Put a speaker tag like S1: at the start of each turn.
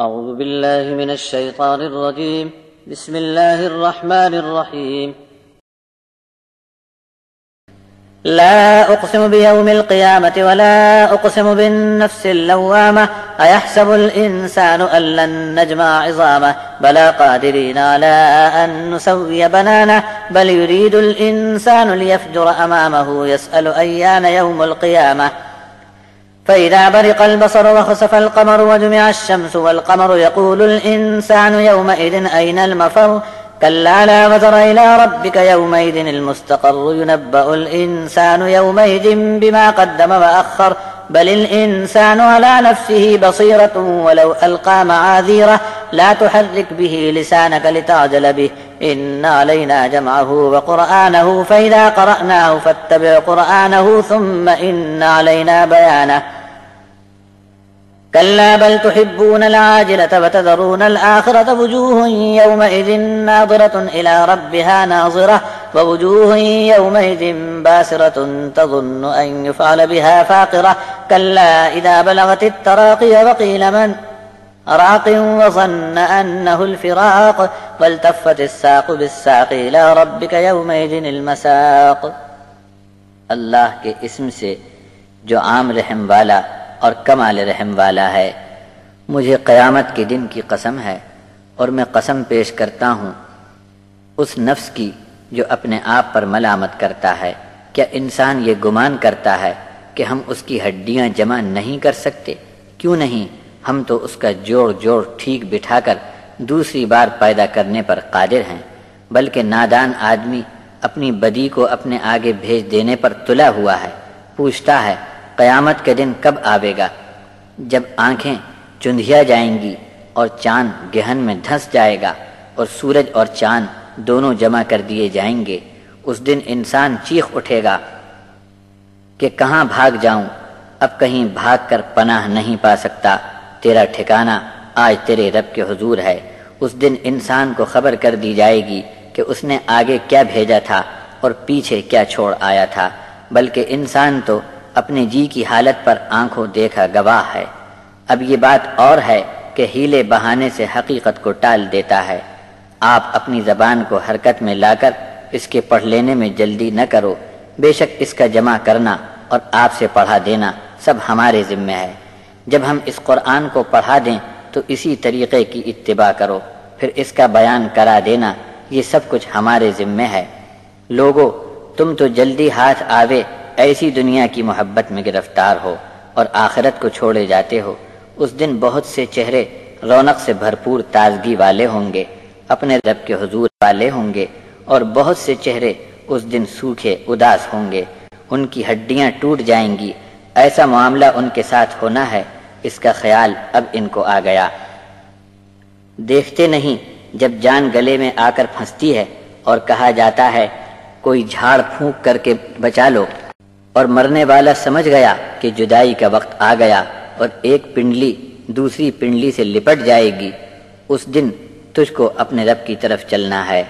S1: أعوذ بالله من الشيطان الرجيم. بسم الله الرحمن الرحيم. لا أقسم بيوم القيامة ولا أقسم بالنفس اللوامة أيحسب الإنسان أن لن نجمع عظامه بلى قادرين على أن نسوي بنانه بل يريد الإنسان ليفجر أمامه يسأل أيان يوم القيامة فإذا برق البصر وخسف القمر وجمع الشمس والقمر يقول الإنسان يومئذ أين المفر كلا لا وزر إلى ربك يومئذ المستقر ينبأ الإنسان يومئذ بما قدم وأخر بل الإنسان على نفسه بصيرة ولو ألقى معاذيره لا تحرك به لسانك لتعجل به إن علينا جمعه وقرآنه فإذا قرأناه فاتبع قرآنه ثم إن علينا بيانه كلا بل تحبون العاجلة وتذرون الآخرة وجوه يومئذ ناظرة إلى ربها ناظرة ووجوه يومئذ باسرة تظن أن يفعل بها فاقرة كلا إذا بلغت التراقي وقيل من راق وظن أنه الفراق والتفت الساق بالساق إلى ربك يومئذ المساق. اللہ کے اسم سے جو عام رحم والا اور کمال رحم والا ہے. مجھے قیامت کے دن کی قسم ہے اور میں قسم پیش کرتا ہوں اس نفس کی جو اپنے آپ پر ملامت کرتا ہے. کیا انسان یہ گمان کرتا ہے کہ ہم اس کی ہڈیاں جمع نہیں کر سکتے؟ کیوں نہیں، ہم تو اس کا جوڑ جوڑ ٹھیک بٹھا کر دوسری بار پیدا کرنے پر قادر ہیں. بلکہ نادان آدمی اپنی بدی کو اپنے آگے بھیج دینے پر تلا ہوا ہے. پوچھتا ہے قیامت کے دن کب آوے گا؟ جب آنکھیں چندھیا جائیں گی اور چاند گہن میں دھنس جائے گا اور سورج اور چاند دونوں جمع کر دیے جائیں گے. اس دن انسان چیخ اٹھے گا کہ کہاں بھاگ جاؤں، اب کہیں بھاگ کر پناہ نہیں پا سکتا، تیرا ٹھکانہ آج تیرے رب کے حضور ہے. اس دن انسان کو خبر کر دی جائے گی کہ اس نے آگے کیا بھیجا تھا اور پیچھے کیا چھوڑ آیا تھا. بلکہ انسان تو اپنے جی کی حالت پر آنکھوں دیکھا گواہ ہے. اب یہ بات اور ہے کہ ہیلے بہانے سے حقیقت کو ٹال دیتا ہے. آپ اپنی زبان کو حرکت میں لا کر اس کے پڑھ لینے میں جلدی نہ کرو. بے شک اس کا جمع کرنا اور آپ سے پڑھا دینا سب ہمارے ذمہ ہے. جب ہم اس قرآن کو پڑھا دیں تو اسی طریقے کی اتباع کرو، پھر اس کا بیان کرا دینا یہ سب کچھ ہمارے ذمہ ہے. لوگو، تم تو جلدی ہاتھ آوے ایسی دنیا کی محبت میں گرفتار ہو اور آخرت کو چھوڑے جاتے ہو. اس دن بہت سے چہرے رونق سے بھرپور تازگی والے ہوں گے، اپنے رب کے حضور والے ہوں گے، اور بہت سے چہرے اس دن سوکھے اداس ہوں گے. ان کی ہڈیاں ٹوٹ جائیں گی. ایسا معاملہ ان کے ساتھ ہونا ہے، اس کا خیال اب ان کو آ گیا. دیکھتے نہیں جب جان گلے میں آ کر پھنستی ہے اور کہا جاتا ہے کوئی جھاڑ پھونک کر کے بچا لو، اور مرنے والا سمجھ گیا کہ جدائی کا وقت آ گیا اور ایک پنڈلی دوسری پنڈلی سے لپٹ جائے گی. اس دن تجھ کو اپنے رب کی طرف چلنا ہے.